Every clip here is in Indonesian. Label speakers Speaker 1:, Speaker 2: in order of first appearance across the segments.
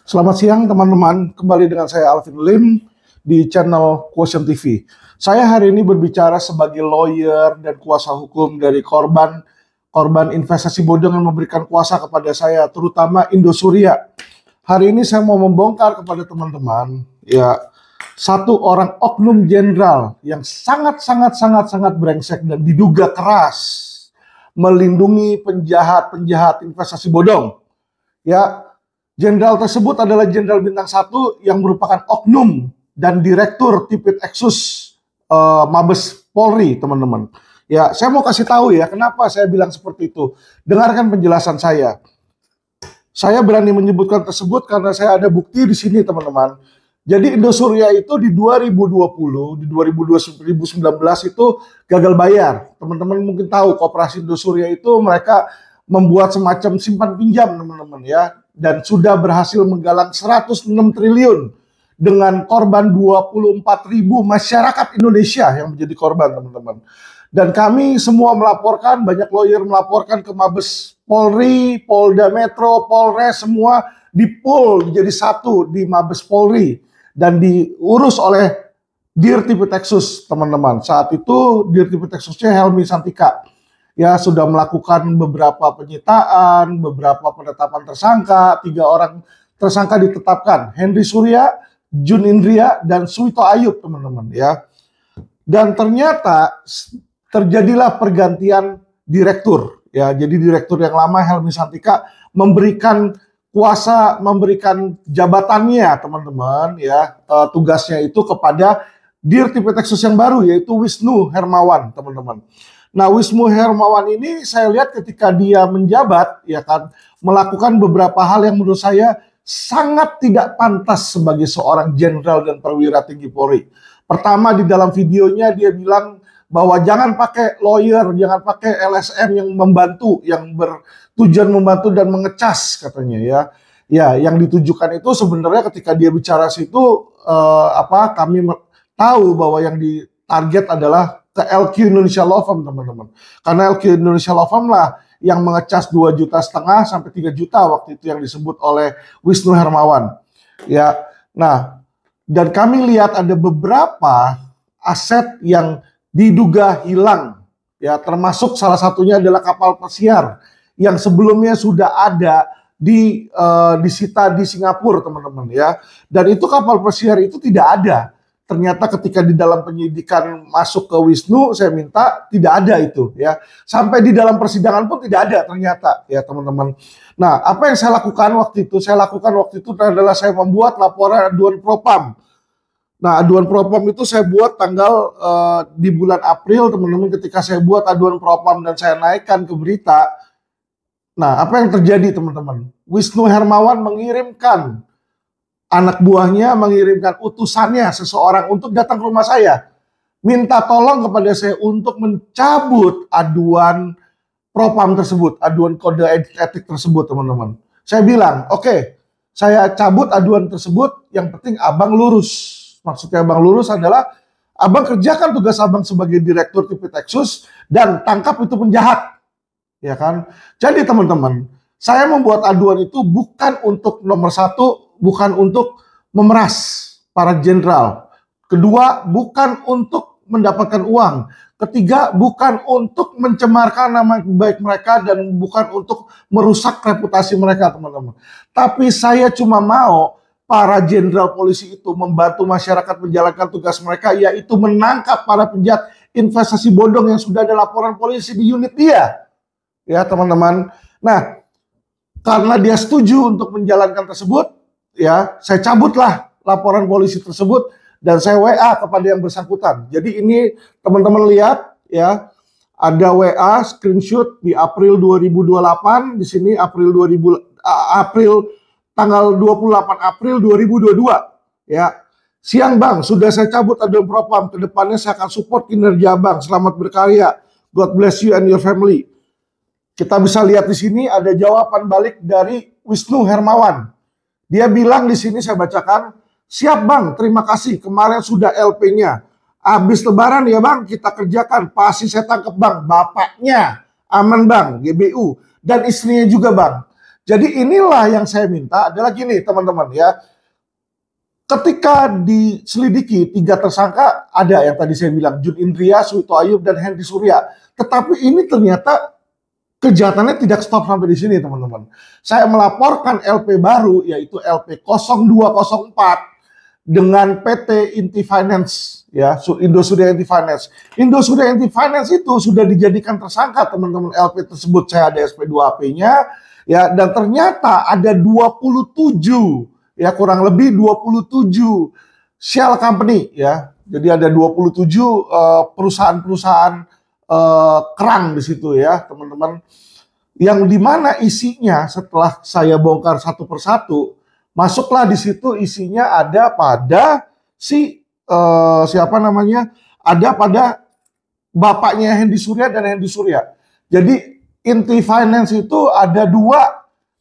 Speaker 1: Selamat siang teman-teman, kembali dengan saya Alvin Lim di channel Quotient TV. Saya hari ini berbicara sebagai lawyer dan kuasa hukum dari korban investasi bodong yang memberikan kuasa kepada saya, terutama Indosuria. Hari ini saya mau membongkar kepada teman-teman ya satu orang oknum jenderal yang sangat brengsek dan diduga keras melindungi penjahat investasi bodong. Ya, jenderal tersebut adalah Jenderal Bintang 1 yang merupakan oknum dan direktur Tipikexus Mabes Polri, teman-teman. Ya, saya mau kasih tahu ya, kenapa saya bilang seperti itu. Dengarkan penjelasan saya. Saya berani menyebutkan tersebut karena saya ada bukti di sini, teman-teman. Jadi Indosuria itu di 2020, di 2019 itu gagal bayar. Teman-teman mungkin tahu, Koperasi Indosuria itu mereka membuat semacam simpan pinjam, teman-teman ya, dan sudah berhasil menggalang 106 triliun dengan korban 24.000 masyarakat Indonesia yang menjadi korban, teman-teman. Dan kami semua melaporkan, banyak lawyer melaporkan ke Mabes Polri, Polda Metro, Polres, semua di-pool jadi satu di Mabes Polri dan diurus oleh Dir Tipikexus, teman-teman. Saat itu Dir Tipikexusnya Helmi Santika. Ya, sudah melakukan beberapa penyitaan, beberapa penetapan tersangka, 3 orang tersangka ditetapkan, Henry Surya, Jun Indria, dan Suito Ayub, teman-teman ya. Dan ternyata terjadilah pergantian direktur ya. Jadi direktur yang lama Helmi Santika memberikan kuasa, memberikan jabatannya, teman-teman ya, tugasnya itu kepada Dir Tipikexus yang baru, yaitu Wisnu Hermawan, teman-teman. Nah, Wisnu Hermawan ini saya lihat ketika dia menjabat ya kan, melakukan beberapa hal yang menurut saya sangat tidak pantas sebagai seorang jenderal dan perwira tinggi Polri. Pertama, di dalam videonya dia bilang bahwa jangan pakai lawyer, jangan pakai LSM yang membantu, yang bertujuan membantu dan mengecas, katanya ya. Ya, yang ditujukan itu sebenarnya ketika dia bicara situ kami tahu bahwa yang ditarget adalah ke LQ Indonesia Law Firm, teman-teman. Karena LQ Indonesia Law Firm lah yang mengecas 2,5 juta sampai 3 juta waktu itu yang disebut oleh Wisnu Hermawan. Ya. Nah, dan kami lihat ada beberapa aset yang diduga hilang. Ya, termasuk salah satunya adalah kapal pesiar yang sebelumnya sudah ada disita di Singapura, teman-teman ya. Dan itu kapal pesiar itu tidak ada. Ternyata ketika di dalam penyidikan masuk ke Wisnu, saya minta tidak ada itu ya. Sampai di dalam persidangan pun tidak ada ternyata ya, teman-teman. Nah, apa yang saya lakukan waktu itu? Saya lakukan waktu itu adalah saya membuat laporan aduan propam. Nah, aduan propam itu saya buat tanggal di bulan April, teman-teman, ketika saya buat aduan propam dan saya naikkan ke berita. Nah, apa yang terjadi, teman-teman? Wisnu Hermawan mengirimkan anak buahnya, mengirimkan utusannya seseorang untuk datang ke rumah saya, minta tolong kepada saya untuk mencabut aduan propam tersebut, aduan kode etik tersebut, teman-teman. Saya bilang, oke, saya cabut aduan tersebut, yang penting abang lurus. Maksudnya abang lurus adalah abang kerjakan tugas abang sebagai direktur Tipikexus dan tangkap itu penjahat, ya kan? Jadi teman-teman, saya membuat aduan itu bukan untuk nomor 1, bukan untuk memeras para jenderal. Kedua, bukan untuk mendapatkan uang. Ketiga, bukan untuk mencemarkan nama baik mereka dan bukan untuk merusak reputasi mereka, teman-teman. Tapi saya cuma mau para jenderal polisi itu membantu masyarakat menjalankan tugas mereka, yaitu menangkap para penjahat investasi bodong yang sudah ada laporan polisi di unit dia. Ya, teman-teman. Nah, karena dia setuju untuk menjalankan tersebut, ya, saya cabutlah laporan polisi tersebut dan saya WA kepada yang bersangkutan. Jadi ini teman-teman lihat ya, ada WA screenshot di April 2028, di sini tanggal 28 April 2022 ya. Siang bang, sudah saya cabut aduan propam, kedepannya saya akan support kinerja bang, selamat berkarya, God bless you and your family. Kita bisa lihat di sini ada jawaban balik dari Wisnu Hermawan. Dia bilang di sini, saya bacakan, siap bang, terima kasih, kemarin sudah LP-nya. Habis lebaran ya bang, kita kerjakan, pasti saya tangkap bang, bapaknya, aman bang, GBU, dan istrinya juga bang. Jadi inilah yang saya minta adalah gini teman-teman ya. Ketika diselidiki 3 tersangka ada yang tadi saya bilang Jun Indria, Suito Ayub dan Hendy Surya. Tetapi ini ternyata kejahatannya tidak stop sampai di sini teman-teman. Saya melaporkan LP baru yaitu LP 0204 dengan PT Inti Finance ya, Indosuria Inti Finance. Indosuria Inti Finance itu sudah dijadikan tersangka teman-teman. LP tersebut saya ada SP2AP-nya ya, dan ternyata ada 27 ya, kurang lebih 27 shell company ya. Jadi ada 27 perusahaan-perusahaan kerang di situ ya, teman-teman. Yang dimana isinya setelah saya bongkar satu persatu, masuklah di situ isinya ada pada si siapa namanya? Ada pada bapaknya Hendy Surya dan Hendy Surya. Jadi Inti Finance itu ada 2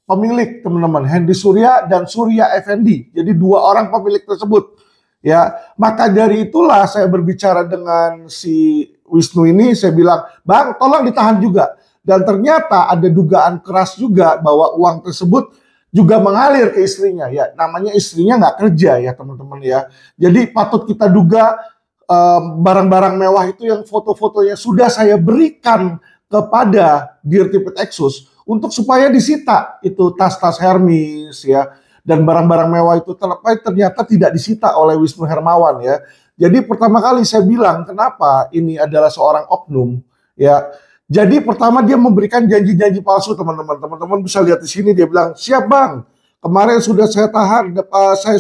Speaker 1: pemilik teman-teman, Hendy Surya dan Surya Effendi. Jadi 2 orang pemilik tersebut. Ya, maka dari itulah saya berbicara dengan si Wisnu ini, saya bilang, "Bang, tolong ditahan juga." Dan ternyata ada dugaan keras juga bahwa uang tersebut juga mengalir ke istrinya. Ya, namanya istrinya nggak kerja ya teman-teman ya. Jadi patut kita duga barang-barang mewah itu yang foto-fotonya sudah saya berikan kepada Dirtipit Exus untuk supaya disita itu tas-tas Hermes ya, dan barang-barang mewah itu ternyata tidak disita oleh Wisnu Hermawan ya. Jadi pertama kali saya bilang kenapa ini adalah seorang oknum ya. Jadi pertama dia memberikan janji-janji palsu teman-teman. Teman-teman bisa lihat di sini dia bilang, "Siap Bang, kemarin sudah saya tahan, saya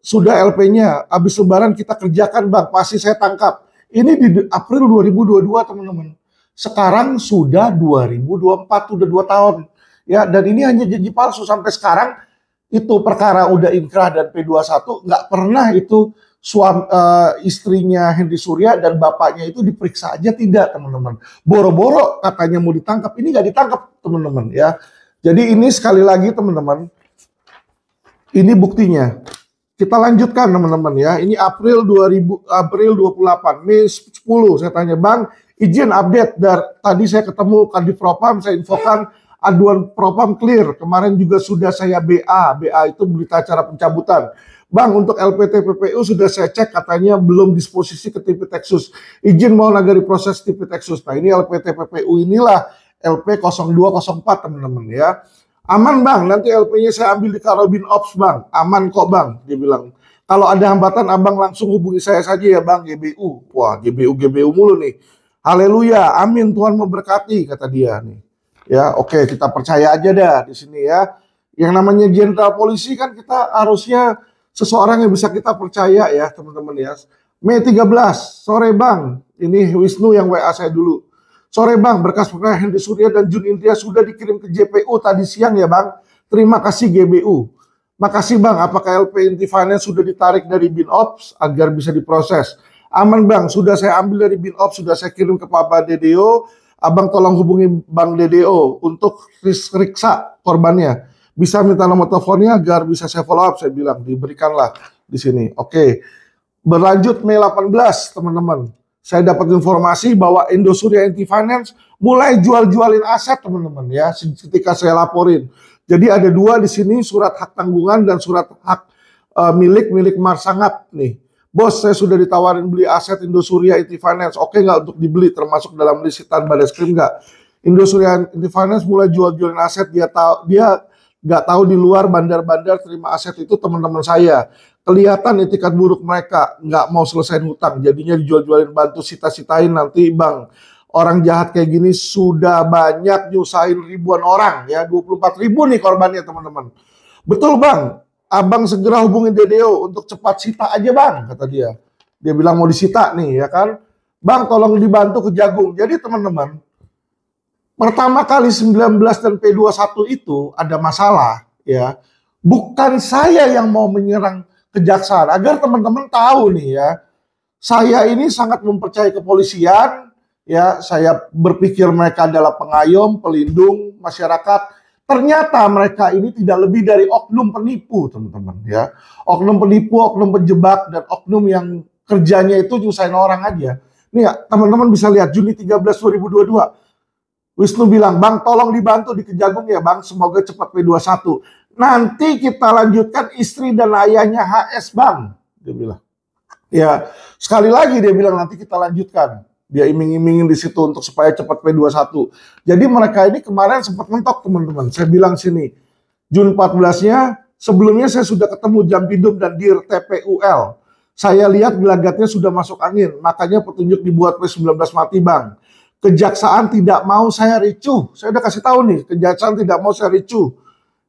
Speaker 1: sudah LP-nya, habis lebaran kita kerjakan Bang, pasti saya tangkap." Ini di April 2022 teman-teman. Sekarang sudah 2024, sudah 2 tahun. Ya, dan ini hanya janji palsu sampai sekarang. Itu perkara udah inkrah dan P21 nggak pernah itu istrinya Hendy Surya dan bapaknya itu diperiksa aja tidak teman-teman. Boro-boro katanya mau ditangkap, ini nggak ditangkap teman-teman ya. Jadi ini sekali lagi teman-teman, ini buktinya. Kita lanjutkan teman-teman ya. Ini April 28, Mei 10 saya tanya, "Bang, izin update." Tadi saya ketemu Kadif Propam, saya infokan aduan Propam clear. Kemarin juga sudah saya BA itu berita acara pencabutan. "Bang, untuk LPT PPU sudah saya cek katanya belum disposisi ke Tipit Exus. Izin mau nagari proses Tipit Exus." Nah, ini LPT PPU inilah LP 0204 teman-teman ya. "Aman Bang, nanti LP-nya saya ambil di Karobin Ops Bang. Aman kok Bang," dia bilang. "Kalau ada hambatan Abang langsung hubungi saya saja ya Bang, GBU." Wah, GBU mulu nih. Haleluya, amin, Tuhan memberkati kata dia nih. Ya, oke, kita percaya aja dah di sini ya. Yang namanya jenderal polisi kan kita harusnya seseorang yang bisa kita percaya ya, teman-teman ya. Mei 13, "Sore Bang." Ini Wisnu yang WA saya dulu. "Sore Bang, berkas perkara Hendy Surya dan Jun Indria sudah dikirim ke JPU tadi siang ya Bang. Terima kasih GBU." "Makasih Bang, apakah LP Inti Finance sudah ditarik dari Bin Ops agar bisa diproses?" "Aman Bang, sudah saya ambil dari Bin Ops, sudah saya kirim ke Pak DDO. Abang tolong hubungi Bang DDO untuk riksa korbannya. Bisa minta nomor teleponnya agar bisa saya follow up." Saya bilang, diberikanlah di sini. Oke. Berlanjut Mei 18, teman-teman. Saya dapat informasi bahwa Indosuria Inti Finance mulai jual-jualin aset, teman-teman ya, ketika saya laporin. Jadi ada 2 di sini, surat hak tanggungan dan surat hak milik Marsangat nih. "Bos, saya sudah ditawarin beli aset Indosuria Inti Finance. Oke nggak untuk dibeli, termasuk dalam lisitan Barreskrim nggak?" Indosuria Inti Finance mulai jual-jualin aset. Dia nggak tahu di luar bandar-bandar terima aset itu teman-teman saya. Kelihatan etikat buruk mereka, nggak mau selesaiin hutang, jadinya dijual-jualin, bantu sita-sitain nanti Bang. Orang jahat kayak gini sudah banyak nyusahin ribuan orang ya, 24.000 nih korbannya teman-teman. "Betul Bang, Abang segera hubungi DDO untuk cepat sita aja Bang," kata dia. Dia bilang mau disita nih ya kan. "Bang, tolong dibantu ke Jagung." Jadi teman-teman, pertama kali 19 dan P21 itu ada masalah ya. Bukan saya yang mau menyerang kejaksaan, agar teman-teman tahu nih ya. Saya ini sangat mempercayai kepolisian ya. Saya berpikir mereka adalah pengayom, pelindung masyarakat. Ternyata mereka ini tidak lebih dari oknum penipu, teman-teman ya. Oknum penipu, oknum penjebak, dan oknum yang kerjanya itu nyusahin orang aja. Nih ya, teman-teman bisa lihat Juni 13 2022. Wisnu bilang, Bang tolong dibantu di Kejagung ya Bang, semoga cepat P21. Nanti kita lanjutkan istri dan ayahnya HS Bang, dia bilang. Ya, sekali lagi dia bilang nanti kita lanjutkan. Dia iming-imingin di situ untuk supaya cepat P21. Jadi mereka ini kemarin sempat mentok teman-teman. Saya bilang sini, Jun 14-nya, sebelumnya saya sudah ketemu Jampidum dan Dir TPUL. Saya lihat gelagatnya sudah masuk angin, makanya petunjuk dibuat P19 mati Bang. Kejaksaan tidak mau saya ricuh. Saya udah kasih tahu nih, kejaksaan tidak mau saya ricuh.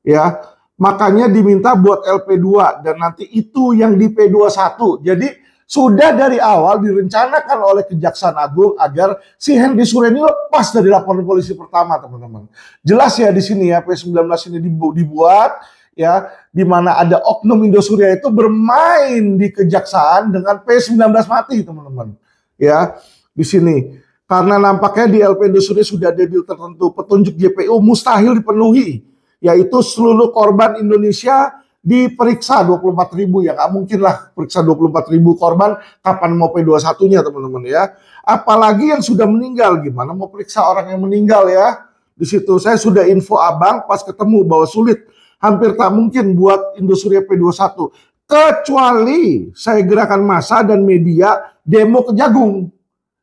Speaker 1: Ya, makanya diminta buat LP2 dan nanti itu yang di P21. Jadi sudah dari awal direncanakan oleh Kejaksaan Agung agar si Hendy Surya ini lepas dari laporan polisi pertama, teman-teman. Jelas ya di sini ya P19 ini dibuat ya, di mana ada oknum Indosuria itu bermain di kejaksaan dengan P19 mati, teman-teman. Ya, di sini. Karena nampaknya di LP Indosuria sudah ada deal tertentu, petunjuk JPU mustahil dipenuhi, yaitu seluruh korban Indonesia diperiksa 24.000, ya nggak mungkin lah periksa 24.000 korban, kapan mau P21-nya teman-teman ya. Apalagi yang sudah meninggal, gimana mau periksa orang yang meninggal ya. Di situ saya sudah info abang pas ketemu bahwa sulit, hampir tak mungkin buat Indosuria P21, kecuali saya gerakan massa dan media demo Kejagung.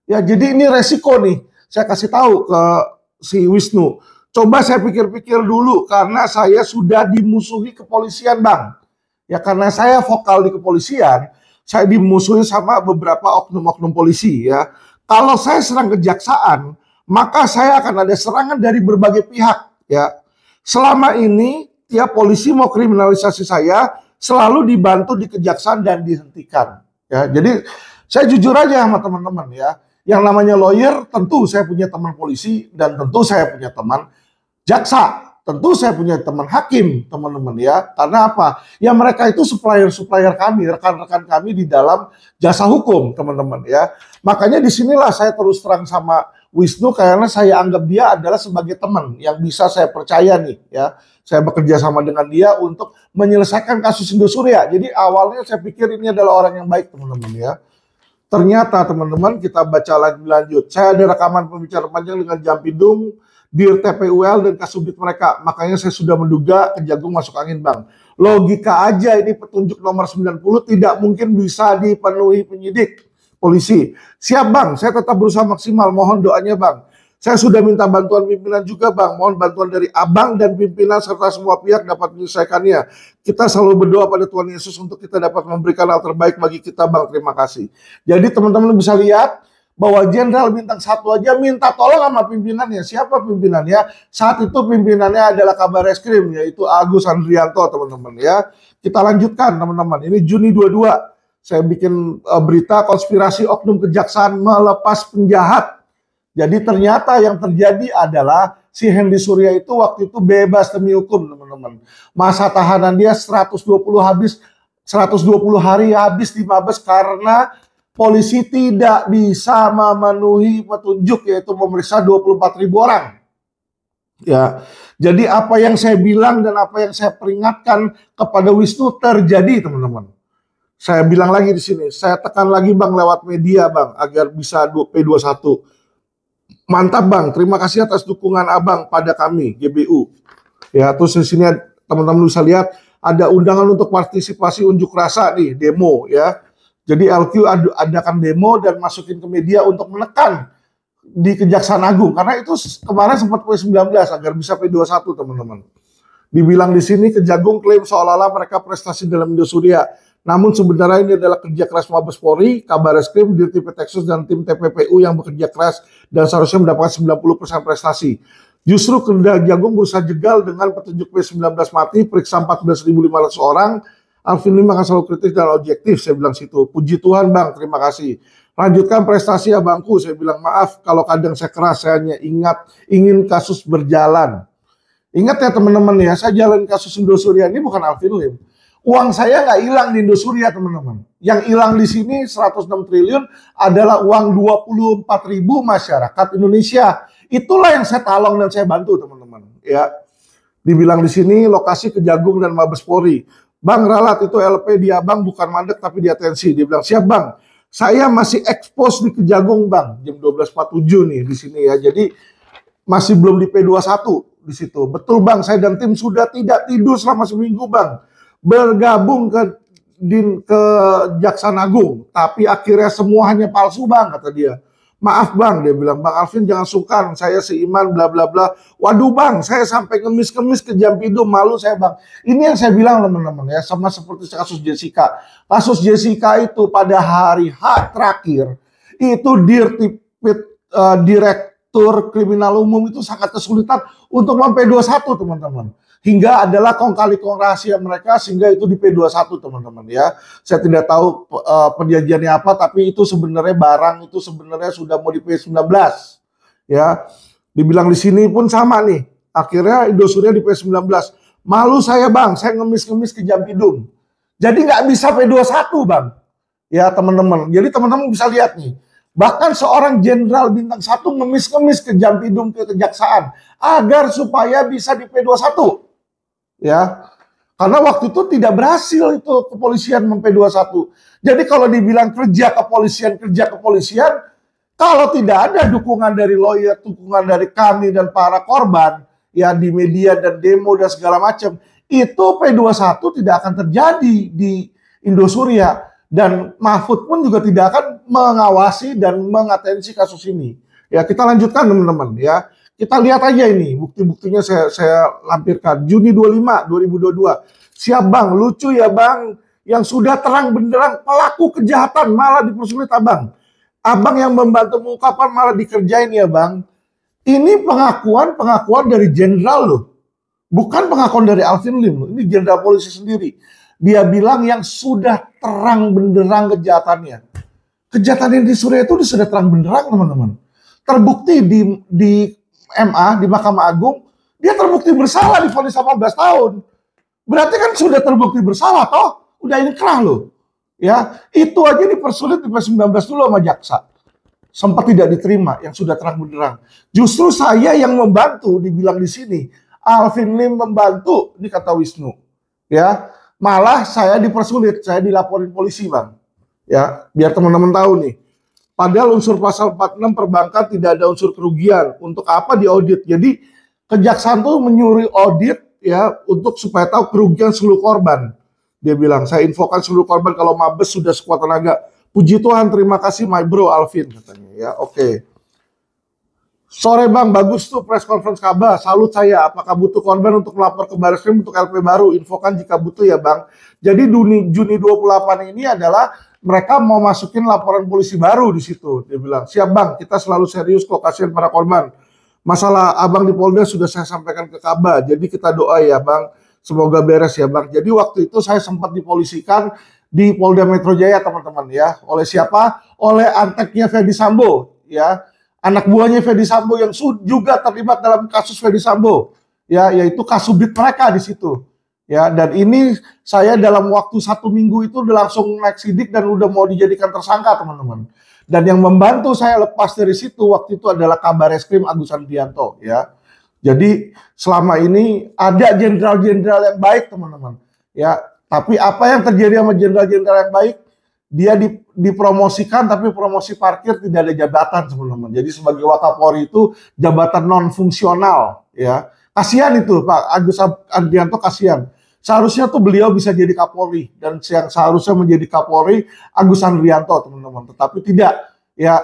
Speaker 1: Ya, jadi ini resiko nih. Saya kasih tahu ke si Wisnu. Coba saya pikir-pikir dulu karena saya sudah dimusuhi kepolisian, Bang. Ya karena saya vokal di kepolisian, saya dimusuhi sama beberapa oknum-oknum polisi ya. Kalau saya serang kejaksaan, maka saya akan ada serangan dari berbagai pihak ya. Selama ini tiap polisi mau kriminalisasi saya selalu dibantu di kejaksaan dan dihentikan. Ya, jadi saya jujur aja sama teman-teman ya. Yang namanya lawyer, tentu saya punya teman polisi dan tentu saya punya teman jaksa, tentu saya punya teman hakim, teman-teman ya. Karena apa? Ya mereka itu supplier-supplier kami, rekan-rekan kami di dalam jasa hukum, teman-teman ya. Makanya disinilah saya terus terang sama Wisnu karena saya anggap dia adalah sebagai teman yang bisa saya percaya nih ya. Saya bekerja sama dengan dia untuk menyelesaikan kasus Indosuria. Jadi awalnya saya pikir ini adalah orang yang baik, teman-teman ya. Ternyata teman-teman kita baca lagi lanjut. Saya ada rekaman pembicaraan panjang dengan Jampidum, Dir TPUL dan Kasubdit mereka. Makanya saya sudah menduga Kejagung masuk angin Bang. Logika aja ini petunjuk nomor 90 tidak mungkin bisa dipenuhi penyidik polisi. Siap Bang, saya tetap berusaha maksimal. Mohon doanya Bang. Saya sudah minta bantuan pimpinan juga Bang. Mohon bantuan dari Abang dan pimpinan serta semua pihak dapat menyelesaikannya. Kita selalu berdoa pada Tuhan Yesus untuk kita dapat memberikan hal terbaik bagi kita Bang. Terima kasih. Jadi teman-teman bisa lihat bahwa Jenderal Bintang 1 aja minta tolong sama pimpinannya. Siapa pimpinannya? Saat itu pimpinannya adalah Kabar Reskrim, yaitu Agus Andrianto teman-teman ya. Kita lanjutkan teman-teman. Ini Juni 22. Saya bikin berita konspirasi oknum kejaksaan melepas penjahat. Jadi ternyata yang terjadi adalah si Hendy Surya itu waktu itu bebas demi hukum, teman-teman. Masa tahanan dia 120 hari habis di Mabes karena polisi tidak bisa memenuhi petunjuk yaitu memeriksa 24.000 orang. Ya. Jadi apa yang saya bilang dan apa yang saya peringatkan kepada Wisnu terjadi, teman-teman. Saya bilang lagi di sini, saya tekan lagi Bang lewat media Bang agar bisa P21. Mantap Bang, terima kasih atas dukungan Abang pada kami GBU. Ya, terus di sini teman-teman bisa lihat ada undangan untuk partisipasi unjuk rasa nih, demo ya. Jadi LQ adakan demo dan masukin ke media untuk menekan di Kejaksaan Agung karena itu kemarin sempat P19 agar bisa P21 teman-teman. Dibilang di sini Kejagung klaim seolah-olah mereka prestasi dalam Indosuria. Namun sebenarnya ini adalah kerja keras Mabes Polri, Kabar Reskrim, Dirti Peteksus, dan tim TPPU yang bekerja keras dan seharusnya mendapatkan 90% prestasi. Justru Kejagung berusaha jegal dengan petunjuk P19 mati, periksa 14.500 orang. Alvin Lim akan selalu kritis dan objektif, saya bilang situ. Puji Tuhan Bang, terima kasih. Lanjutkan prestasi abangku, saya bilang maaf kalau kadang saya keras, saya hanya ingin kasus berjalan. Ingat ya teman-teman ya, saya jalan kasus Indosuria ini bukan Alvin Lim. Uang saya nggak hilang di Indosuria teman-teman. Yang hilang di sini 106 triliun adalah uang 24.000 masyarakat Indonesia. Itulah yang saya tolong dan saya bantu teman-teman. Ya, dibilang di sini lokasi Kejagung dan Mabes Polri. Bang ralat itu LP di Abang bukan mandek tapi di atensi. Dia bilang siap Bang. Saya masih expose di Kejagung Bang. Jam 12.47 nih di sini ya. Jadi masih belum di P21 di situ. Betul Bang, saya dan tim sudah tidak tidur selama seminggu Bang. Bergabung ke Kejaksaan Agung, tapi akhirnya semua hanya palsu Bang, kata dia. Maaf Bang, dia bilang, Bang Alvin jangan sungkan, saya seiman bla bla bla. Waduh Bang, saya sampai ngemis-ngemis ke Jampidum, malu saya Bang. Ini yang saya bilang teman-teman ya, sama seperti kasus Jessica. Kasus Jessica itu pada hari H terakhir, itu Direktur Kriminal Umum itu sangat kesulitan untuk P21 teman-teman. Hingga adalah kong kali kong rahasia mereka sehingga itu di P21 teman-teman ya. Saya tidak tahu perjanjiannya apa, tapi itu sebenarnya barang itu sebenarnya sudah mau di P19 ya. Dibilang di sini pun sama nih. Akhirnya Indosuria di P19. Malu saya Bang, saya ngemis-ngemis ke Jampidum. Jadi nggak bisa P21 Bang. Ya teman-teman. Jadi teman-teman bisa lihat nih. Bahkan seorang jenderal bintang 1 ngemis-ngemis ke Jampidum ke Kejaksaan agar supaya bisa di P21. Ya. Karena waktu itu tidak berhasil itu kepolisian P21. Jadi kalau dibilang kerja kepolisian, kalau tidak ada dukungan dari lawyer, dukungan dari kami dan para korban ya di media dan demo dan segala macam, itu P21 tidak akan terjadi di Indosuria. Dan Mahfud pun juga tidak akan mengawasi dan mengatensi kasus ini. Ya, kita lanjutkan teman-teman ya. Kita lihat aja ini, bukti-buktinya saya lampirkan. Juni 25, 2022. Siap Bang, lucu ya Bang. Yang sudah terang benderang pelaku kejahatan malah dipersulit Abang. Abang yang membantu mengungkapkan malah dikerjain ya Bang. Ini pengakuan dari jenderal loh. Bukan pengakuan dari Alvin Lim loh. Ini jenderal polisi sendiri. Dia bilang yang sudah terang benderang kejahatannya. Kejahatan di Suria itu sudah terang benderang teman-teman. Terbukti di MA, di Mahkamah Agung, dia terbukti bersalah di vonis 18 tahun. Berarti kan sudah terbukti bersalah toh, udah inkrah loh. Ya, itu aja dipersulit di P19 dulu sama jaksa. Sempat tidak diterima yang sudah terang benderang. Justru saya yang membantu, dibilang di sini, Alvin Lim membantu, ini kata Wisnu. Ya, malah saya dipersulit, saya dilaporin polisi Bang. Ya, biar teman-teman tahu nih. Padahal unsur pasal 46 perbankan tidak ada unsur kerugian. Untuk apa diaudit? Jadi kejaksaan tuh menyuruh audit ya untuk supaya tahu kerugian seluruh korban. Dia bilang, saya infokan seluruh korban kalau Mabes sudah sekuat tenaga. Puji Tuhan, terima kasih my bro Alvin katanya. Ya, oke. Sore Bang, bagus tuh press conference Kaba. Salut saya. Apakah butuh korban untuk melapor ke Barreskrim untuk LP baru? Infokan jika butuh ya Bang. Jadi Juni 28 ini adalah mereka mau masukin laporan polisi baru di situ. Dia bilang, siap Bang, kita selalu serius kok, kasihan para korban. Masalah Abang di Polda sudah saya sampaikan ke Kaba. Jadi kita doa ya Bang, semoga beres ya Bang. Jadi waktu itu saya sempat dipolisikan di Polda Metro Jaya teman-teman ya. Oleh siapa? Oleh anteknya Ferdy Sambo ya. Anak buahnya Ferdy Sambo yang juga terlibat dalam kasus Ferdy Sambo, ya, yaitu kasubdit mereka di situ, ya. Dan ini saya dalam waktu 1 minggu itu udah langsung naik sidik dan udah mau dijadikan tersangka teman-teman. Dan yang membantu saya lepas dari situ waktu itu adalah Kabareskrim Agus Andrianto, ya. Jadi selama ini ada jenderal-jenderal yang baik teman-teman, ya. Tapi apa yang terjadi sama jenderal-jenderal yang baik? Dia dipromosikan tapi promosi parkir tidak ada jabatan teman-teman. Jadi sebagai Wakapolri itu jabatan non fungsional ya. Kasihan itu Pak Agus Andrianto, kasihan. Seharusnya tuh beliau bisa jadi Kapolri dan yang seharusnya menjadi Kapolri Agus Andrianto teman-teman. Tetapi tidak ya.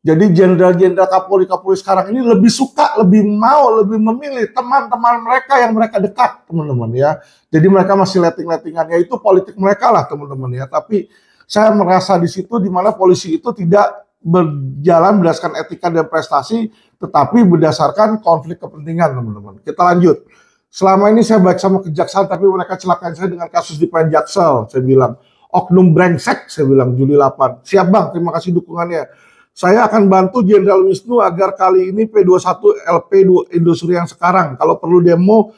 Speaker 1: Jadi jenderal-jenderal Kapolri sekarang ini lebih suka, lebih mau, lebih memilih teman-teman mereka yang mereka dekat teman-teman ya. Jadi mereka masih letting-lettingan, ya itu politik mereka lah teman-teman ya. Tapi saya merasa di situ di mana polisi itu tidak berjalan berdasarkan etika dan prestasi, tetapi berdasarkan konflik kepentingan, teman-teman. Kita lanjut. Selama ini saya baik sama kejaksaan, tapi mereka celakain saya dengan kasus di Pn Jaksel. Saya bilang, oknum brengsek, saya bilang Juli 8. Siap Bang, terima kasih dukungannya. Saya akan bantu Jenderal Wisnu agar kali ini P21 LP Indosuria yang sekarang. Kalau perlu demo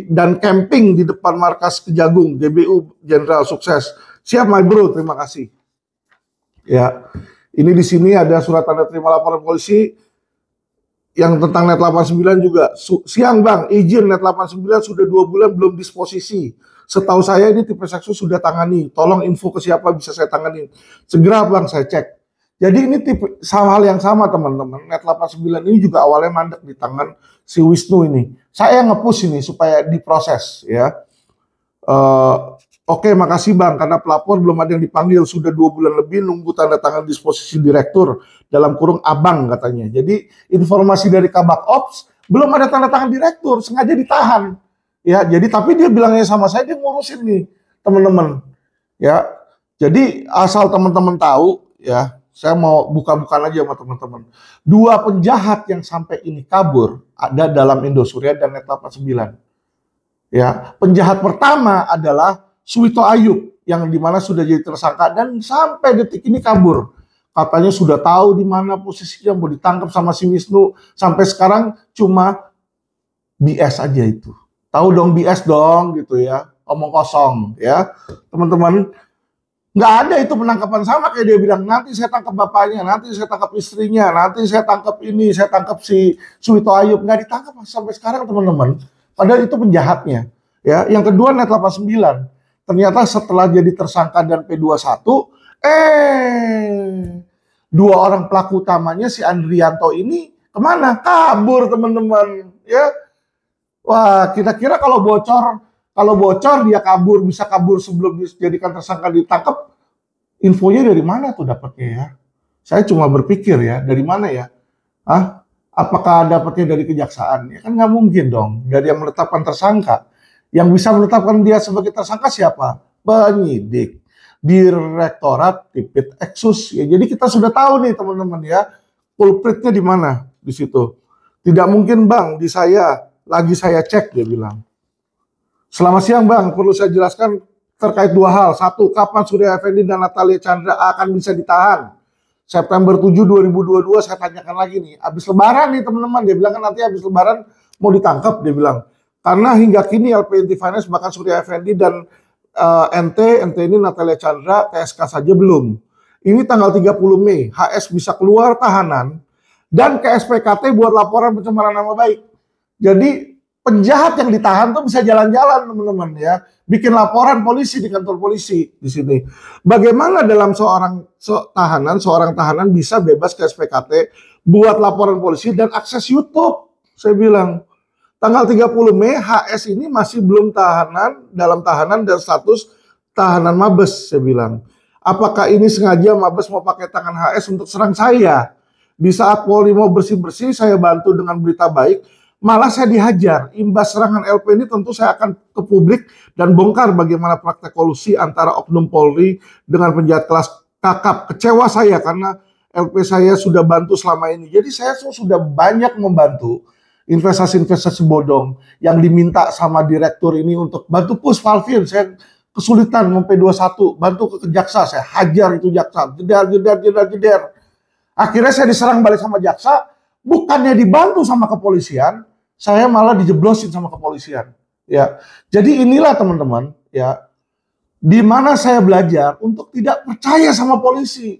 Speaker 1: dan camping di depan markas Kejagung, GBU Jenderal sukses. Siap my bro, terima kasih. Ya, ini di sini ada surat tanda terima laporan polisi yang tentang Net 89 juga. Siang Bang, izin Net 89 sudah 2 bulan belum disposisi. Setahu saya ini tipe seksu sudah tangani. Tolong info ke siapa bisa saya tangani. Segera Bang, saya cek. Jadi ini tipe sama hal yang sama teman-teman. Net 89 ini juga awalnya mandek di tangan si Wisnu ini. Saya nge-push ini supaya diproses ya. Oke, makasih Bang, karena pelapor belum ada yang dipanggil. Sudah 2 bulan lebih nunggu tanda tangan disposisi direktur, dalam kurung abang katanya. Jadi informasi dari Kabak Ops, belum ada tanda tangan direktur, sengaja ditahan. Ya, jadi tapi dia bilangnya sama saya, dia ngurusin nih, teman-teman. Ya, jadi asal teman-teman tahu, ya, saya mau buka-bukaan aja sama teman-teman. 2 penjahat yang sampai ini kabur ada dalam Indosuria dan Net 89. Ya, penjahat pertama adalah Suwito Ayub yang dimana sudah jadi tersangka dan sampai detik ini kabur. Katanya sudah tahu di mana posisinya, mau ditangkap sama si Wisnu. Sampai sekarang cuma BS aja itu. Tahu dong BS dong gitu ya, omong kosong ya teman-teman. Nggak ada itu penangkapan, sama kayak dia bilang nanti saya tangkap bapaknya, nanti saya tangkap istrinya, nanti saya tangkap ini, saya tangkap si Suwito Ayub. Nggak ditangkap sampai sekarang teman-teman. Padahal itu penjahatnya. Ya, yang kedua Net 89. Ternyata setelah jadi tersangka dan P21, 2 orang pelaku utamanya si Andrianto ini kemana? Kabur teman-teman. Ya, wah kira-kira kalau bocor dia kabur, bisa kabur sebelum dijadikan tersangka ditangkap. Infonya dari mana tuh dapatnya ya? Saya cuma berpikir ya, dari mana ya? Apakah dapatnya dari kejaksaan? Ya kan nggak mungkin dong, dari yang menetapkan tersangka. Yang bisa menetapkan dia sebagai tersangka siapa? Penyidik, Direktorat Tipit Eksus. Ya, jadi kita sudah tahu nih teman-teman ya, culpritnya di mana di situ. Tidak mungkin Bang, di saya lagi saya cek dia bilang. Selamat siang Bang, perlu saya jelaskan terkait 2 hal. 1, kapan Surya Effendi dan Natalia Chandra akan bisa ditahan? September 7 2022 saya tanyakan lagi nih. Habis lebaran nih teman-teman, dia bilang kan nanti habis lebaran mau ditangkap dia bilang. Karena hingga kini LPNT Finance bahkan Surya Effendi dan NT ini Natalia Chandra TSK saja belum. Ini tanggal 30 Mei, HS bisa keluar tahanan dan ke SPKT buat laporan pencemaran nama baik. Jadi penjahat yang ditahan tuh bisa jalan-jalan teman-teman ya, bikin laporan polisi di kantor polisi di sini. Bagaimana dalam seorang tahanan bisa bebas ke SPKT buat laporan polisi dan akses YouTube? Saya bilang tanggal 30 Mei HS ini masih belum dalam tahanan dan status tahanan Mabes, saya bilang. Apakah ini sengaja Mabes mau pakai tangan HS untuk serang saya? Di saat Polri mau bersih-bersih, saya bantu dengan berita baik, malah saya dihajar. Imbas serangan LP ini tentu saya akan ke publik dan bongkar bagaimana praktek kolusi antara oknum Polri dengan penjahat kelas kakap. Kecewa saya karena LP saya sudah bantu selama ini. Jadi saya sudah banyak membantu investasi-investasi bodong yang diminta sama direktur ini untuk bantu push Valvin. Saya kesulitan MP21, bantu ke jaksa, saya hajar itu jaksa, jeder. Akhirnya saya diserang balik sama jaksa, bukannya dibantu sama kepolisian, saya malah dijeblosin sama kepolisian. Ya, jadi inilah teman-teman, ya, di mana saya belajar untuk tidak percaya sama polisi.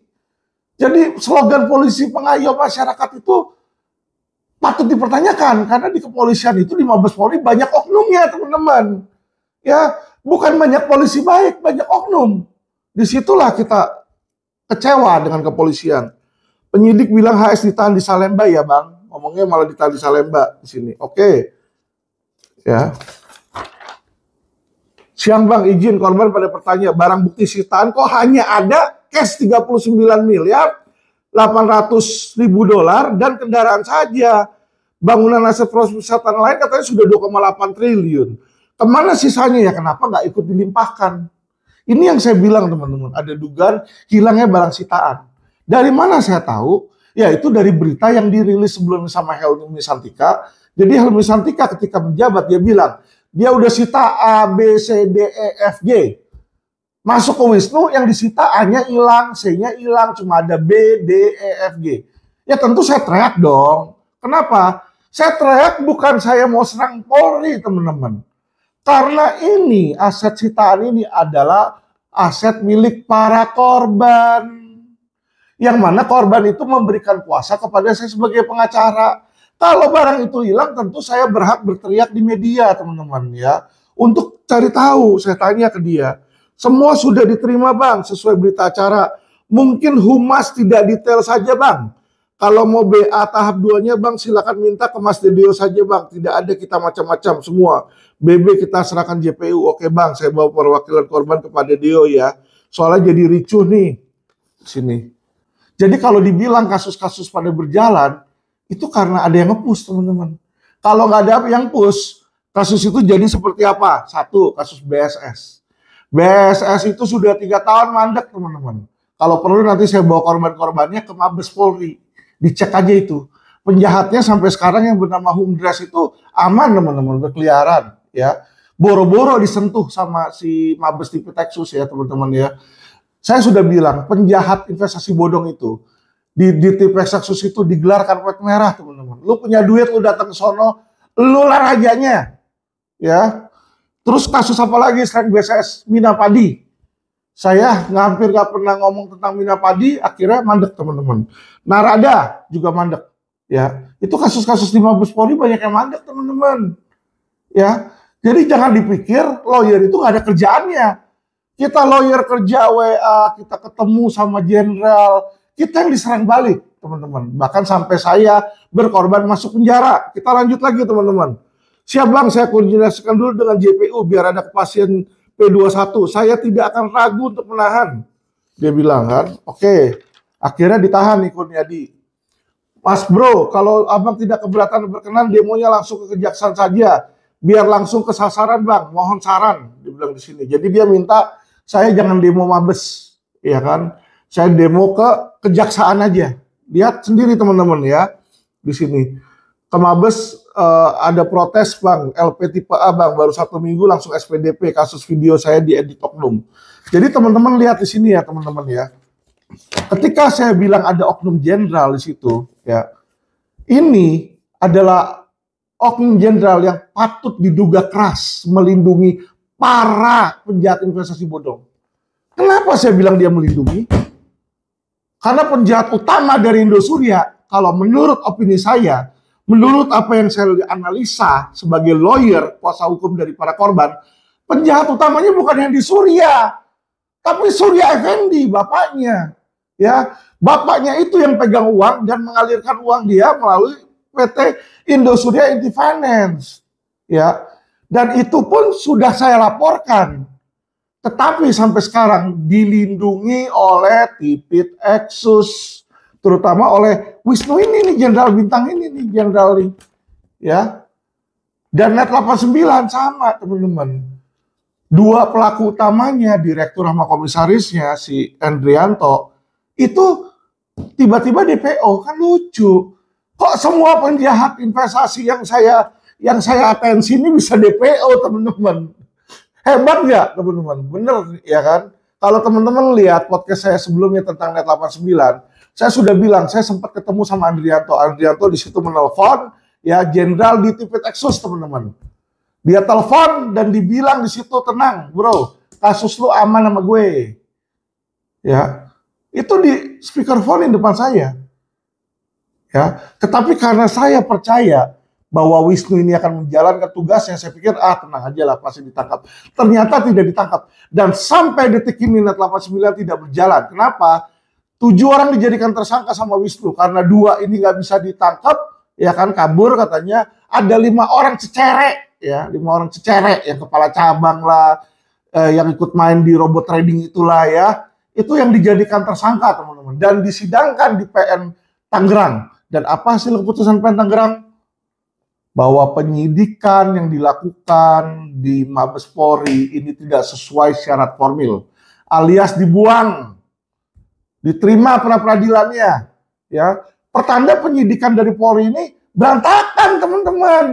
Speaker 1: Jadi slogan polisi pengayom masyarakat itu patut dipertanyakan karena di kepolisian itu di Mabes Polri banyak oknumnya teman-teman. Ya, bukan banyak polisi baik, banyak oknum. Disitulah kita kecewa dengan kepolisian. Penyidik bilang HS ditahan di Salemba ya Bang, ngomongnya malah ditahan di Salemba di sini. Oke, ya. Siang Bang, izin korban pada bertanya, barang bukti sitaan kok hanya ada cash 39 miliar 800.000 dolar dan kendaraan saja. Bangunan aset perusahaan lain katanya sudah 2,8 triliun. Kemana sisanya ya? Kenapa nggak ikut dilimpahkan? Ini yang saya bilang teman-teman, ada dugaan hilangnya barang sitaan. Dari mana saya tahu? Ya itu dari berita yang dirilis sebelumnya sama Helmi Santika. Jadi Helmi Santika ketika menjabat dia bilang, dia udah sita A, B, C, D, E, F, G. Masuk ke Wisnu yang disita A-nya hilang, C-nya hilang, cuma ada B, D, E, F, G. Ya tentu saya teriak dong. Kenapa? Saya teriak bukan saya mau serang Polri teman-teman. Karena ini aset sitaan ini adalah aset milik para korban. Yang mana korban itu memberikan kuasa kepada saya sebagai pengacara. Kalau barang itu hilang tentu saya berhak berteriak di media teman-teman ya. Untuk cari tahu, saya tanya ke dia. Semua sudah diterima Bang sesuai berita acara. Mungkin humas tidak detail saja Bang. Kalau mau BA tahap 2-nya Bang, silakan minta ke Mas Dedio saja Bang. Tidak ada kita macam-macam semua. BB kita serahkan JPU. Oke Bang, saya bawa perwakilan korban kepada Dedio ya. Soalnya jadi ricuh nih. Sini. Jadi kalau dibilang kasus-kasus pada berjalan, itu karena ada yang nge-push teman-teman. Kalau nggak ada yang push, kasus itu jadi seperti apa? Satu, kasus BSS. BSS itu sudah 3 tahun mandek teman-teman. Kalau perlu nanti saya bawa korban-korbannya ke Mabes Polri. Dicek aja itu. Penjahatnya sampai sekarang yang bernama Humdras itu aman teman-teman, berkeliaran ya. Boro-boro disentuh sama si Mabes Tipitexus ya teman-teman ya. Saya sudah bilang penjahat investasi bodong itu di Tipitexus itu digelar karpet merah teman-teman. Lu punya duit, lu datang ke sono, lu lah rajanya ya. Terus kasus apa lagi selain BSS? Mina Padi. Saya hampir gak pernah ngomong tentang Mina Padi, akhirnya mandek teman-teman. Narada juga mandek, ya. Itu kasus-kasus di Mabes Polri banyak yang mandek teman-teman, ya. Jadi jangan dipikir lawyer itu gak ada kerjaannya. Kita lawyer kerja WA, kita ketemu sama jenderal, kita yang diserang balik teman-teman. Bahkan sampai saya berkorban masuk penjara. Kita lanjut lagi teman-teman. Siap Bang, saya koordinasikan dulu dengan JPU biar ada kepastian P21, saya tidak akan ragu untuk menahan. Dia bilang kan, oke. Akhirnya ditahan nih Kurniadi. Mas bro, kalau abang tidak keberatan berkenan, demonya langsung ke kejaksaan saja. Biar langsung ke sasaran Bang, mohon saran. Dia bilang di sini. Jadi dia minta saya jangan demo Mabes, ya kan? Saya demo ke kejaksaan aja. Lihat sendiri teman-teman ya, di sini. Ke Mabes ada protes Bang, LP tipe A Bang, baru 1 minggu langsung SPDP kasus video saya diedit oknum. Jadi teman-teman lihat di sini ya teman-teman ya. Ketika saya bilang ada oknum jenderal di situ ya, ini adalah oknum jenderal yang patut diduga keras melindungi para penjahat investasi bodong. Kenapa saya bilang dia melindungi? Karena penjahat utama dari Indosuria, kalau menurut opini saya, menurut apa yang saya analisa sebagai lawyer, kuasa hukum dari para korban, penjahat utamanya bukan yang di Surya, tapi Surya Effendi, bapaknya. Ya, bapaknya itu yang pegang uang dan mengalirkan uang dia melalui PT Indosuria Inti Finance. Ya, dan itu pun sudah saya laporkan. Tetapi sampai sekarang dilindungi oleh Tipitexus, terutama oleh Wisnu ini nih, jenderal bintang ini nih, jenderal nih, ya. Dan Net 89 sama teman-teman. 2 pelaku utamanya, direktur sama komisarisnya si Andrianto, itu tiba-tiba DPO, kan lucu. Kok semua penjahat investasi yang saya atensi ini bisa DPO teman-teman? Hebat nggak teman-teman? Bener ya kan? Kalau teman-teman lihat podcast saya sebelumnya tentang Net 89, saya sudah bilang, saya sempat ketemu sama Andrianto. Andrianto di situ menelpon, ya jenderal di Tipitexus teman-teman. Dia telepon dan dibilang di situ, tenang bro, kasus lu aman sama gue. Ya, itu di speakerphone di depan saya. Ya, tetapi karena saya percaya bahwa Wisnu ini akan menjalankan tugasnya, saya pikir tenang aja lah pasti ditangkap. Ternyata tidak ditangkap. Dan sampai detik ini Net 89 tidak berjalan. Kenapa? 7 orang dijadikan tersangka sama Wisnu karena 2 ini nggak bisa ditangkap, ya kan, kabur katanya. Ada 5 orang cecerek, ya 5 orang cecerek yang kepala cabang lah, yang ikut main di robot trading itulah ya. Itu yang dijadikan tersangka teman-teman dan disidangkan di PN Tangerang. Dan apa hasil keputusan PN Tangerang? Bahwa penyidikan yang dilakukan di Mabes Polri ini tidak sesuai syarat formil, alias dibuang, diterima pra-peradilannya, ya. Pertanda penyidikan dari Polri ini berantakan teman-teman,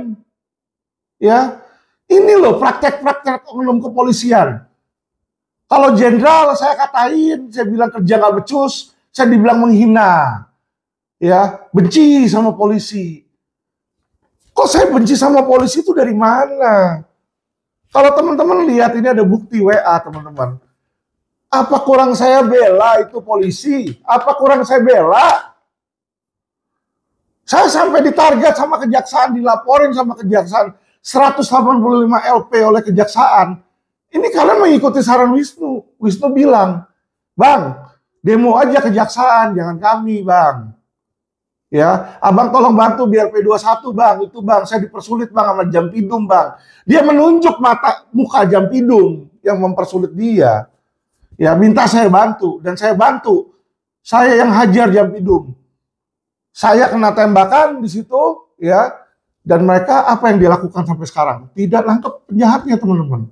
Speaker 1: ya. Ini loh praktek-praktek oknum kepolisian. Kalau jenderal saya katain, saya bilang kerja nggak becus, saya dibilang menghina, ya, benci sama polisi. Kok saya benci sama polisi itu dari mana? Kalau teman-teman lihat ini ada bukti WA teman-teman. Apa kurang saya bela itu polisi? Apa kurang saya bela? Saya sampai ditarget sama kejaksaan, dilaporin sama kejaksaan 185 LP oleh kejaksaan. Ini kalian mengikuti saran Wisnu. Wisnu bilang, Bang, Demo aja kejaksaan, jangan kami, Bang. Ya, abang tolong bantu biar P21, Bang. Itu, Bang, saya dipersulit, Bang, sama Jampidum, Bang. Dia menunjuk muka Jampidum yang mempersulit dia. Ya, minta saya bantu dan saya bantu. Saya yang hajar Jampidum. Saya kena tembakan di situ, ya. Dan mereka apa yang dilakukan sampai sekarang? Tidak nangkep penjahatnya, teman-teman.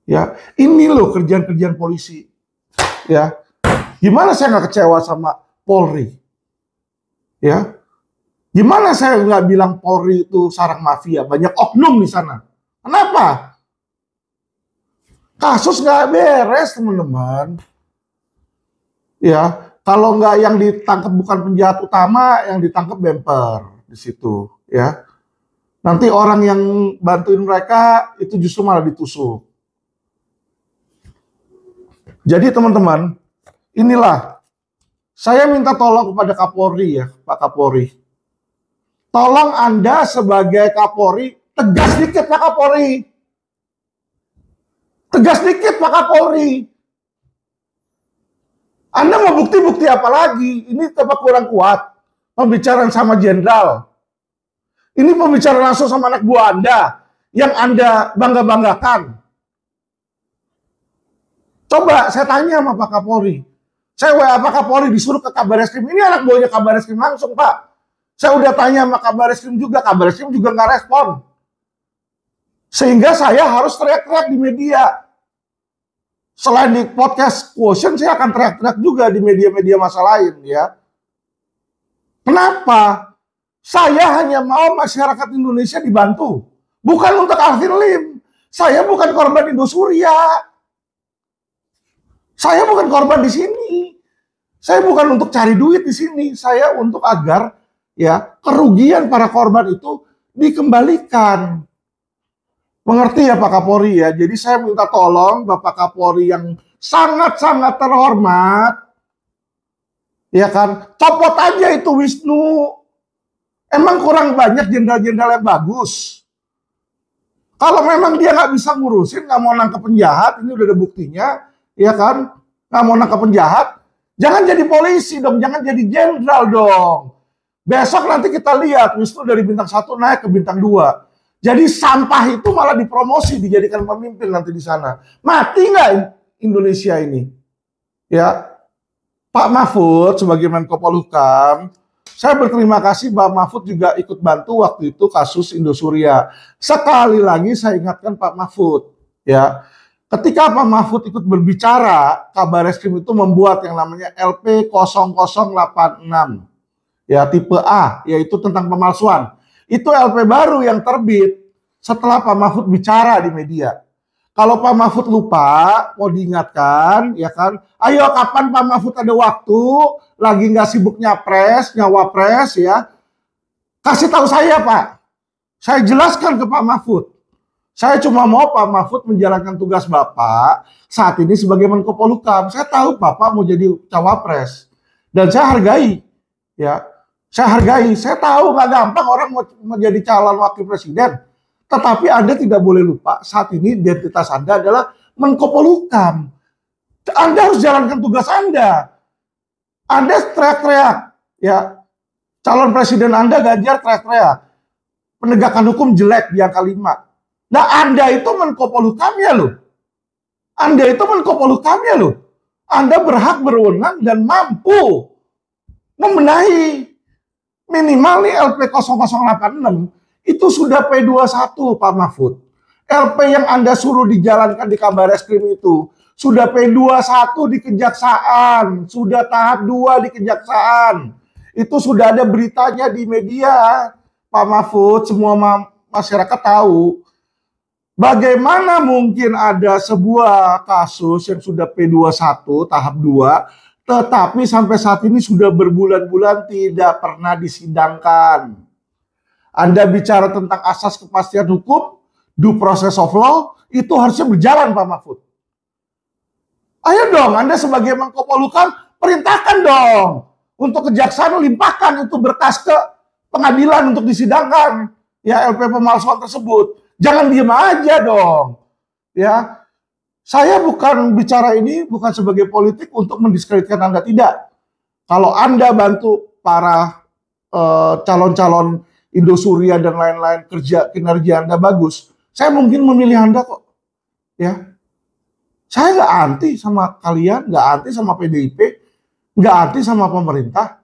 Speaker 1: Ya, ini loh kerjaan-kerjaan polisi. Ya, gimana saya nggak kecewa sama Polri? Ya, gimana saya nggak bilang Polri itu sarang mafia? Banyak oknum di sana. Kenapa? Kasus nggak beres, teman-teman. Ya, kalau nggak yang ditangkap bukan penjahat utama, yang ditangkap bemper di situ. Ya, nanti orang yang bantuin mereka itu justru malah ditusuk. Jadi teman-teman, inilah saya minta tolong kepada Kapolri ya, Pak Kapolri. Tolong Anda sebagai Kapolri, tegas dikit Pak Kapolri. Tegas dikit Pak Kapolri. Anda mau bukti-bukti apa lagi? Ini tetap kurang kuat. Pembicaraan sama jenderal. Ini pembicaraan langsung sama anak buah Anda. Yang Anda bangga-banggakan. Coba saya tanya sama Pak Kapolri. Saya WA Pak Kapolri disuruh ke Kabarreskrim. Ini anak buahnya Kabarreskrim langsung, Pak. Saya udah tanya sama Kabarreskrim juga nggak respon. Sehingga saya harus teriak-teriak di media. Selain di podcast Quotient, saya akan teriak-teriak juga di media-media masa lain, ya. Kenapa? Saya hanya mau masyarakat Indonesia dibantu. Bukan untuk Alvin Lim. Saya bukan korban Indosuria. Saya bukan korban di sini. Saya bukan untuk cari duit di sini. Saya untuk agar ya kerugian para korban itu dikembalikan. Mengerti ya Pak Kapolri ya. Jadi saya minta tolong Bapak Kapolri yang sangat-sangat terhormat. Ya kan, copot aja itu Wisnu. Emang kurang banyak jenderal-jenderal yang bagus. Kalau memang dia nggak bisa ngurusin, nggak mau nangkep penjahat, ini udah ada buktinya. Ya kan, nggak mau nangkap penjahat, jangan jadi polisi dong, jangan jadi jenderal dong. Besok nanti kita lihat Wisnu dari bintang 1 naik ke bintang 2. Jadi sampah itu malah dipromosi, dijadikan pemimpin nanti di sana. Mati nggak Indonesia ini? Ya, Pak Mahfud sebagai Menko Polhukam, saya berterima kasih Pak Mahfud juga ikut bantu waktu itu kasus Indosuria. Sekali lagi saya ingatkan Pak Mahfud, ya. Ketika Pak Mahfud ikut berbicara, Kabarreskrim itu membuat yang namanya LP 0086. Ya, tipe A, yaitu tentang pemalsuan. Itu LP baru yang terbit setelah Pak Mahfud bicara di media. Kalau Pak Mahfud lupa, mau diingatkan, ya kan? Ayo kapan Pak Mahfud ada waktu, lagi nggak sibuk nyawapres, ya. Kasih tahu saya Pak. Saya jelaskan ke Pak Mahfud. Saya cuma mau Pak Mahfud menjalankan tugas Bapak saat ini sebagai Menko Polhukam. Saya tahu Bapak mau jadi cawapres. Dan saya hargai. Ya, saya hargai. Saya tahu nggak gampang orang mau jadi calon wakil presiden. Tetapi Anda tidak boleh lupa saat ini identitas Anda adalah Menko Polhukam. Anda harus jalankan tugas Anda. Anda teriak-teriak. Ya, calon presiden Anda Ganjar teriak-teriak. Penegakan hukum jelek di angka 5. Nah, Anda itu Menko Polhukamnya loh. Anda itu Menko Polhukamnya loh. Anda berhak berwenang dan mampu membenahi. Minimal nih LP 0086 itu sudah P21 Pak Mahfud. LP yang Anda suruh dijalankan di Kabarreskrim itu sudah P21 di Kejaksaan, sudah tahap 2 di Kejaksaan. Itu sudah ada beritanya di media, Pak Mahfud, semua masyarakat tahu. Bagaimana mungkin ada sebuah kasus yang sudah P21 tahap 2, tetapi sampai saat ini sudah berbulan-bulan tidak pernah disidangkan. Anda bicara tentang asas kepastian hukum, due process of law, itu harusnya berjalan Pak Mahfud. Ayo dong, Anda sebagai Menko Polhukam, perintahkan dong. Untuk kejaksaan limpahkan itu berkas ke pengadilan untuk disidangkan. Ya, LP pemalsuan tersebut. Jangan diem aja dong. Ya, Saya bukan bicara ini bukan sebagai politik untuk mendiskreditkan Anda, tidak. Kalau Anda bantu para calon-calon Indosuria dan lain-lain, kinerja Anda bagus, saya mungkin memilih Anda kok. Ya, saya nggak anti sama kalian, nggak anti sama PDIP, nggak anti sama pemerintah.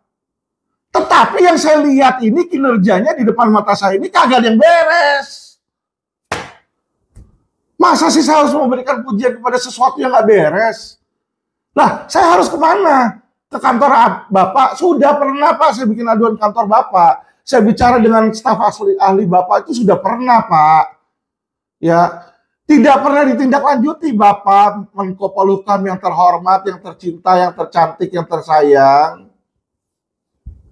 Speaker 1: Tetapi yang saya lihat ini kinerjanya di depan mata saya ini kagak ada yang beres. Masa sih saya harus memberikan pujian kepada sesuatu yang nggak beres? Nah, saya harus kemana? Ke kantor Bapak? Sudah pernah Pak, saya bikin aduan kantor Bapak. Saya bicara dengan staf ahli Bapak itu sudah pernah Pak. Ya, tidak pernah ditindaklanjuti Bapak Menko Polhukam yang terhormat, yang tercinta, yang tercantik, yang tersayang.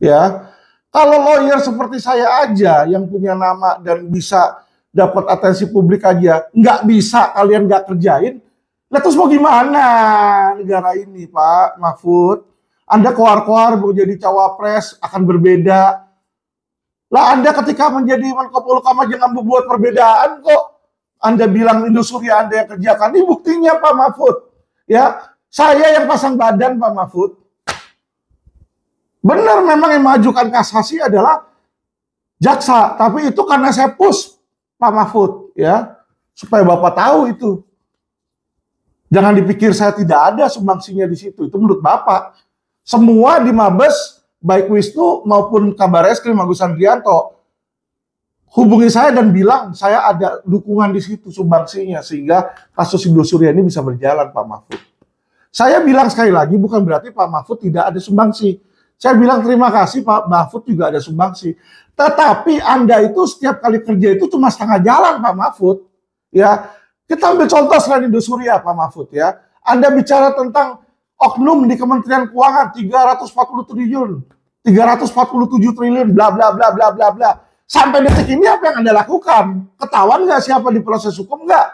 Speaker 1: Ya, kalau lawyer seperti saya aja yang punya nama dan bisa dapat atensi publik aja, nggak bisa kalian nggak kerjain, lah terus mau gimana negara ini Pak Mahfud? Anda keluar-keluar mau jadi cawapres akan berbeda. Lah Anda ketika menjadi Menko Polhukam aja nggak membuat perbedaan kok. Anda bilang Indosuria Anda yang kerjakan, ini buktinya Pak Mahfud. Ya, saya yang pasang badan Pak Mahfud. Benar memang yang mengajukan kasasi adalah jaksa, tapi itu karena saya push Pak Mahfud, ya, supaya Bapak tahu itu. Jangan dipikir saya tidak ada sumbangsinya di situ. Itu menurut Bapak. Semua di Mabes, baik Wisnu maupun Kabar Eskrim Agus Andrianto, hubungi saya dan bilang saya ada dukungan di situ sumbangsinya sehingga kasus Indosuria ini bisa berjalan, Pak Mahfud. Saya bilang sekali lagi bukan berarti Pak Mahfud tidak ada sumbangsi. Saya bilang terima kasih Pak Mahfud juga ada sumbangsi. Tetapi Anda itu setiap kali kerja itu cuma setengah jalan Pak Mahfud. Ya, kita ambil contoh selain Indosuria Pak Mahfud ya. Anda bicara tentang oknum di Kementerian Keuangan 340 triliun, 347 triliun, bla bla bla bla bla bla. Sampai detik ini apa yang Anda lakukan? Ketahuan nggak siapa di proses hukum nggak?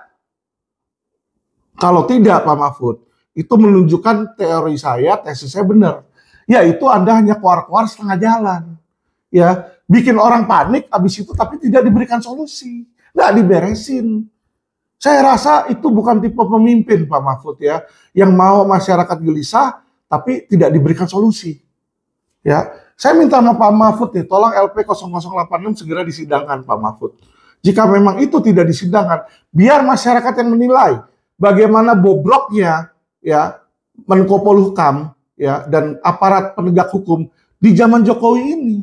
Speaker 1: Kalau tidak Pak Mahfud, itu menunjukkan teori saya, tesis saya benar. Yaitu Anda hanya keluar-keluar setengah jalan. Ya, bikin orang panik habis itu tapi tidak diberikan solusi, nggak diberesin. Saya rasa itu bukan tipe pemimpin Pak Mahfud ya, yang mau masyarakat gelisah tapi tidak diberikan solusi. Ya, saya minta sama Pak Mahfud nih, tolong LP 0086 segera disidangkan Pak Mahfud. Jika memang itu tidak disidangkan, biar masyarakat yang menilai bagaimana bobroknya ya Menko Polhukam ya dan aparat penegak hukum di zaman Jokowi ini.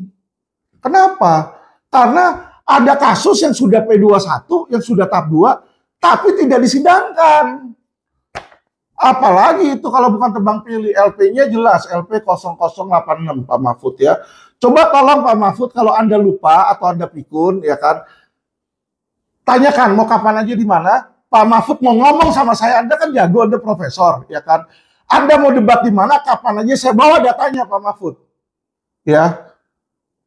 Speaker 1: Kenapa? Karena ada kasus yang sudah P21, yang sudah tahap 2, tapi tidak disidangkan. Apalagi itu kalau bukan tebang pilih, LP-nya jelas, LP 0086 Pak Mahfud ya. Coba tolong Pak Mahfud kalau Anda lupa atau Anda pikun ya kan, tanyakan mau kapan aja di mana, Pak Mahfud mau ngomong sama saya, Anda kan jago, Anda profesor ya kan. Anda mau debat di mana, kapan aja saya bawa datanya Pak Mahfud. Ya.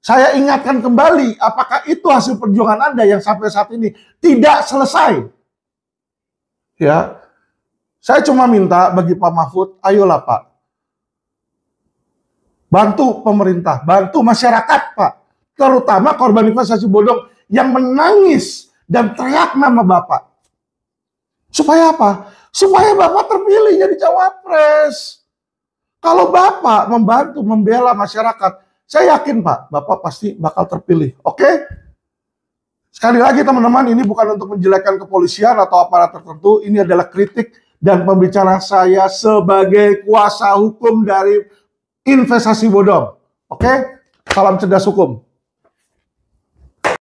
Speaker 1: Saya ingatkan kembali, apakah itu hasil perjuangan Anda yang sampai saat ini tidak selesai? Ya, saya cuma minta bagi Pak Mahfud, ayolah Pak, bantu pemerintah, bantu masyarakat Pak, terutama korban investasi bodong yang menangis dan teriak nama Bapak. Supaya apa? Supaya Bapak terpilih jadi cawapres. Kalau Bapak membantu membela masyarakat, saya yakin Pak, Bapak pasti bakal terpilih. Oke? Sekali lagi teman-teman, ini bukan untuk menjelekkan kepolisian atau aparat tertentu. Ini adalah kritik dan pembicaraan saya sebagai kuasa hukum dari investasi bodong. Oke? Salam cerdas hukum.